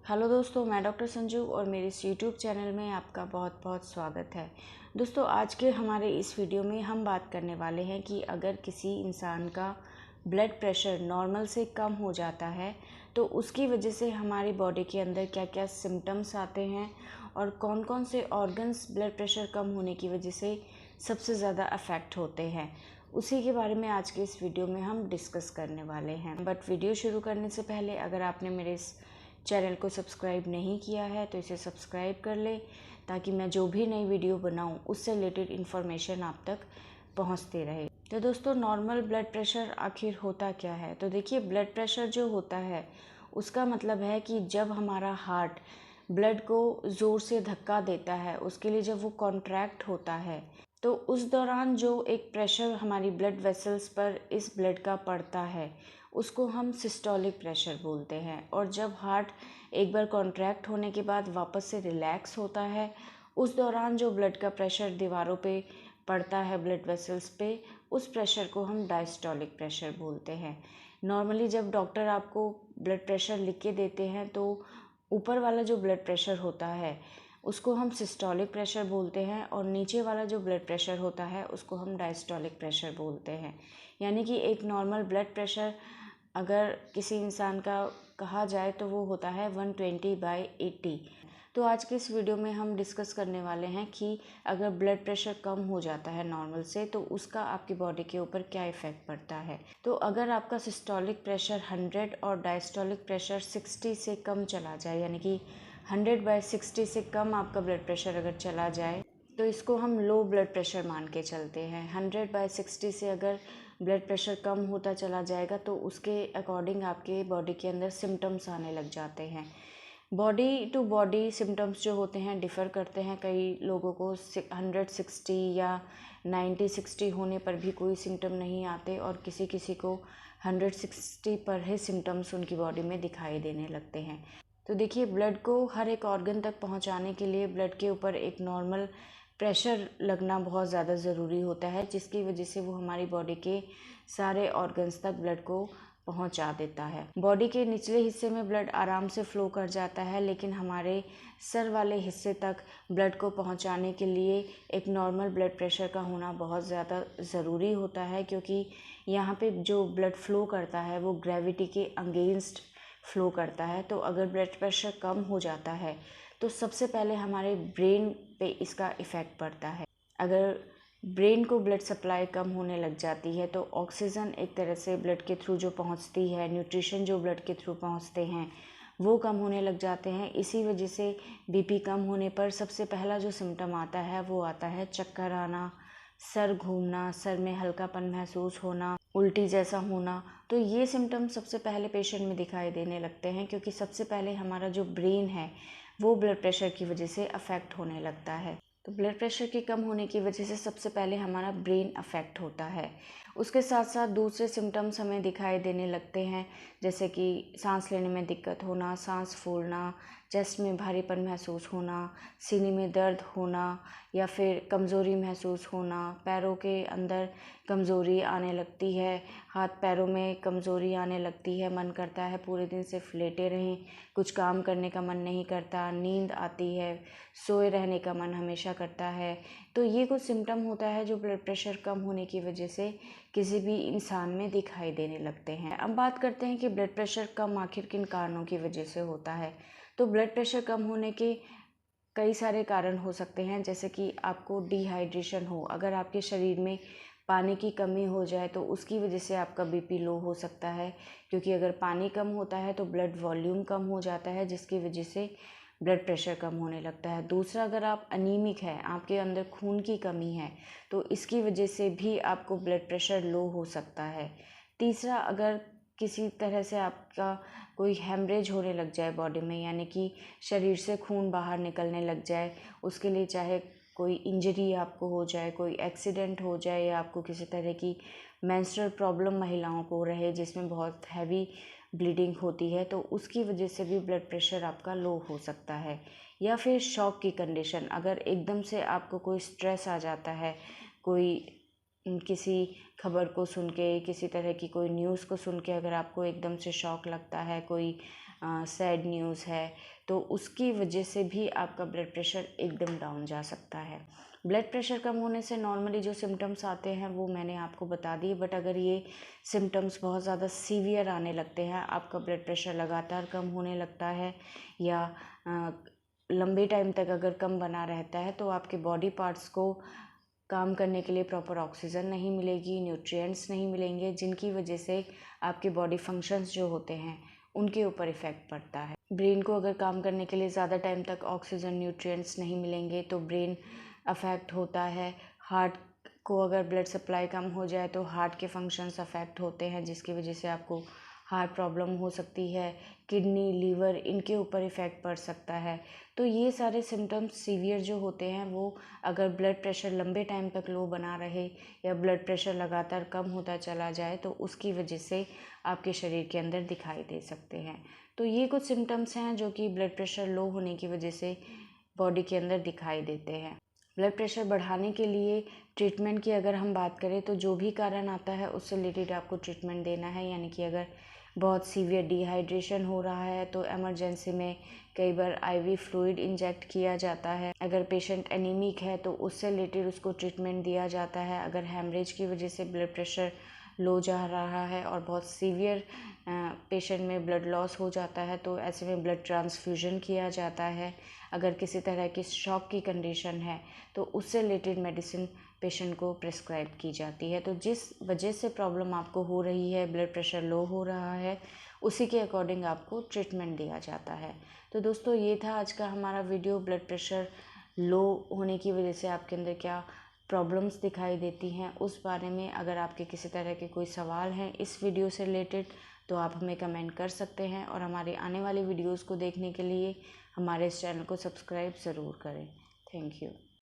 Hello दोस्तों, मैं doctor Sanju और मेरे इस यूट्यूब चैनल में आपका बहुत बहुत स्वागत है। दोस्तों, आज के हमारे इस वीडियो में हम बात करने वाले हैं कि अगर किसी इंसान का ब्लड प्रेशर नॉर्मल से कम हो जाता है तो उसकी वजह से हमारी बॉडी के अंदर क्या क्या सिम्टम्स आते हैं और कौन कौन से ऑर्गन्स ब्लड प्रेशर कम होने की वजह से सबसे ज़्यादा अफेक्ट होते हैं, उसी के बारे में आज के इस वीडियो में हम डिस्कस करने वाले हैं। बट वीडियो शुरू करने से पहले अगर आपने मेरे इस चैनल को सब्सक्राइब नहीं किया है तो इसे सब्सक्राइब कर ले, ताकि मैं जो भी नई वीडियो बनाऊं उससे रिलेटेड इन्फॉर्मेशन आप तक पहुंचती रहे। तो दोस्तों, नॉर्मल ब्लड प्रेशर आखिर होता क्या है? तो देखिए, ब्लड प्रेशर जो होता है उसका मतलब है कि जब हमारा हार्ट ब्लड को ज़ोर से धक्का देता है, उसके लिए जब वो कॉन्ट्रैक्ट होता है तो उस दौरान जो एक प्रेशर हमारी ब्लड वेसल्स पर इस ब्लड का पड़ता है उसको हम सिस्टोलिक प्रेशर बोलते हैं। और जब हार्ट एक बार कॉन्ट्रैक्ट होने के बाद वापस से रिलैक्स होता है, उस दौरान जो ब्लड का प्रेशर दीवारों पे पड़ता है ब्लड वेसल्स पे, उस प्रेशर को हम डायस्टोलिक प्रेशर बोलते हैं। नॉर्मली जब डॉक्टर आपको ब्लड प्रेशर लिख के देते हैं तो ऊपर वाला जो ब्लड प्रेशर होता है उसको हम सिस्टोलिक प्रेशर बोलते हैं और नीचे वाला जो ब्लड प्रेशर होता है उसको हम डायस्टोलिक प्रेशर बोलते हैं। यानी कि एक नॉर्मल ब्लड प्रेशर अगर किसी इंसान का कहा जाए तो वो होता है 120/80। तो आज के इस वीडियो में हम डिस्कस करने वाले हैं कि अगर ब्लड प्रेशर कम हो जाता है नॉर्मल से तो उसका आपकी बॉडी के ऊपर क्या इफ़ेक्ट पड़ता है। तो अगर आपका सिस्टोलिक प्रेशर 100 और डायस्टोलिक प्रेशर 60 से कम चला जाए, यानी कि 100/60 से कम आपका ब्लड प्रेशर अगर चला जाए तो इसको हम लो ब्लड प्रेशर मान के चलते हैं। 100/60 से अगर ब्लड प्रेशर कम होता चला जाएगा तो उसके अकॉर्डिंग आपके बॉडी के अंदर सिम्टम्स आने लग जाते हैं। बॉडी टू बॉडी सिम्टम्स जो होते हैं डिफ़र करते हैं। कई लोगों को 160 या 90-60 होने पर भी कोई सिम्टम नहीं आते और किसी किसी को 160 पर ही सिम्टम्स उनकी बॉडी में दिखाई देने लगते हैं। तो देखिए, ब्लड को हर एक ऑर्गन तक पहुंचाने के लिए ब्लड के ऊपर एक नॉर्मल प्रेशर लगना बहुत ज़्यादा ज़रूरी होता है, जिसकी वजह से वो हमारी बॉडी के सारे ऑर्गन्स तक ब्लड को पहुंचा देता है। बॉडी के निचले हिस्से में ब्लड आराम से फ्लो कर जाता है, लेकिन हमारे सर वाले हिस्से तक ब्लड को पहुंचाने के लिए एक नॉर्मल ब्लड प्रेशर का होना बहुत ज़्यादा ज़रूरी होता है, क्योंकि यहाँ पे जो ब्लड फ्लो करता है वो ग्रेविटी के अगेंस्ट फ्लो करता है। तो अगर ब्लड प्रेशर कम हो जाता है तो सबसे पहले हमारे ब्रेन पे इसका इफ़ेक्ट पड़ता है। अगर ब्रेन को ब्लड सप्लाई कम होने लग जाती है तो ऑक्सीजन एक तरह से ब्लड के थ्रू जो पहुंचती है, न्यूट्रिशन जो ब्लड के थ्रू पहुंचते हैं वो कम होने लग जाते हैं। इसी वजह से बीपी कम होने पर सबसे पहला जो सिम्टम आता है वो आता है चक्कर आना, सर घूमना, सर में हल्कापन महसूस होना, उल्टी जैसा होना। तो ये सिम्टम सबसे पहले पेशेंट में दिखाई देने लगते हैं, क्योंकि सबसे पहले हमारा जो ब्रेन है वो ब्लड प्रेशर की वजह से अफेक्ट होने लगता है। तो ब्लड प्रेशर के कम होने की वजह से सबसे पहले हमारा ब्रेन अफेक्ट होता है। उसके साथ साथ दूसरे सिम्टम्स हमें दिखाई देने लगते हैं, जैसे कि सांस लेने में दिक्कत होना, सांस फूलना, चेस्ट में भारीपन महसूस होना, सीने में दर्द होना या फिर कमज़ोरी महसूस होना, पैरों के अंदर कमज़ोरी आने लगती है, हाथ पैरों में कमज़ोरी आने लगती है, मन करता है पूरे दिन सिर्फ लेटे रहें, कुछ काम करने का मन नहीं करता, नींद आती है, सोए रहने का मन हमेशा करता है। तो ये कुछ सिम्टम होता है जो ब्लड प्रेशर कम होने की वजह से किसी भी इंसान में दिखाई देने लगते हैं। अब बात करते हैं कि ब्लड प्रेशर कम आखिर किन कारणों की वजह से होता है। तो ब्लड प्रेशर कम होने के कई सारे कारण हो सकते हैं, जैसे कि आपको डिहाइड्रेशन हो, अगर आपके शरीर में पानी की कमी हो जाए तो उसकी वजह से आपका बीपी लो हो सकता है, क्योंकि अगर पानी कम होता है तो ब्लड वॉल्यूम कम हो जाता है, जिसकी वजह से ब्लड प्रेशर कम होने लगता है। दूसरा, अगर आप अनीमिक हैं, आपके अंदर खून की कमी है, तो इसकी वजह से भी आपको ब्लड प्रेशर लो हो सकता है। तीसरा, अगर किसी तरह से आपका कोई हेमरेज होने लग जाए बॉडी में, यानी कि शरीर से खून बाहर निकलने लग जाए, उसके लिए चाहे कोई इंजरी आपको हो जाए, कोई एक्सीडेंट हो जाए, या आपको किसी तरह की मेंस्ट्रुअल प्रॉब्लम महिलाओं को रहे जिसमें बहुत हैवी ब्लीडिंग होती है, तो उसकी वजह से भी ब्लड प्रेशर आपका लो हो सकता है। या फिर शॉक की कंडीशन, अगर एकदम से आपको कोई स्ट्रेस आ जाता है, कोई किसी खबर को सुन के, किसी तरह की कोई न्यूज़ को सुन के अगर आपको एकदम से शॉक लगता है, कोई सैड न्यूज़ है, तो उसकी वजह से भी आपका ब्लड प्रेशर एकदम डाउन जा सकता है। ब्लड प्रेशर कम होने से नॉर्मली जो सिम्टम्स आते हैं वो मैंने आपको बता दिए, बट अगर ये सिम्टम्स बहुत ज़्यादा सीवियर आने लगते हैं, आपका ब्लड प्रेशर लगातार कम होने लगता है या लंबे टाइम तक अगर कम बना रहता है, तो आपके बॉडी पार्ट्स को काम करने के लिए प्रॉपर ऑक्सीजन नहीं मिलेगी, न्यूट्रिएंट्स नहीं मिलेंगे, जिनकी वजह से आपके बॉडी फंक्शंस जो होते हैं उनके ऊपर इफ़ेक्ट पड़ता है। ब्रेन को अगर काम करने के लिए ज़्यादा टाइम तक ऑक्सीजन न्यूट्रिएंट्स नहीं मिलेंगे तो ब्रेन अफेक्ट होता है। हार्ट को अगर ब्लड सप्लाई कम हो जाए तो हार्ट के फंक्शंस अफेक्ट होते हैं, जिसकी वजह से आपको हार्ट प्रॉब्लम हो सकती है। किडनी, लीवर, इनके ऊपर इफ़ेक्ट पड़ सकता है। तो ये सारे सिम्टम्स सीवियर जो होते हैं वो अगर ब्लड प्रेशर लंबे टाइम तक लो बना रहे या ब्लड प्रेशर लगातार कम होता चला जाए तो उसकी वजह से आपके शरीर के अंदर दिखाई दे सकते हैं। तो ये कुछ सिम्टम्स हैं जो कि ब्लड प्रेशर लो होने की वजह से बॉडी के अंदर दिखाई देते हैं। ब्लड प्रेशर बढ़ाने के लिए ट्रीटमेंट की अगर हम बात करें तो जो भी कारण आता है उससे रिलेटेड आपको ट्रीटमेंट देना है। यानी कि अगर बहुत सीवियर डिहाइड्रेशन हो रहा है तो इमरजेंसी में कई बार आईवी फ्लूइड इंजेक्ट किया जाता है। अगर पेशेंट एनीमिक है तो उससे रिलेटेड उसको ट्रीटमेंट दिया जाता है। अगर हैमरेज की वजह से ब्लड प्रेशर लो जा रहा है और बहुत सीवियर पेशेंट में ब्लड लॉस हो जाता है तो ऐसे में ब्लड ट्रांसफ्यूजन किया जाता है। अगर किसी तरह की शॉक की कंडीशन है तो उससे रिलेटेड मेडिसिन पेशेंट को प्रिस्क्राइब की जाती है। तो जिस वजह से प्रॉब्लम आपको हो रही है, ब्लड प्रेशर लो हो रहा है, उसी के अकॉर्डिंग आपको ट्रीटमेंट दिया जाता है। तो दोस्तों ये था आज का हमारा वीडियो। ब्लड प्रेशर लो होने की वजह से आपके अंदर क्या प्रॉब्लम्स दिखाई देती हैं उस बारे में। अगर आपके किसी तरह के कोई सवाल हैं इस वीडियो से रिलेटेड तो आप हमें कमेंट कर सकते हैं, और हमारी आने वाली वीडियोज़ को देखने के लिए हमारे इस चैनल को सब्सक्राइब ज़रूर करें। Thank you.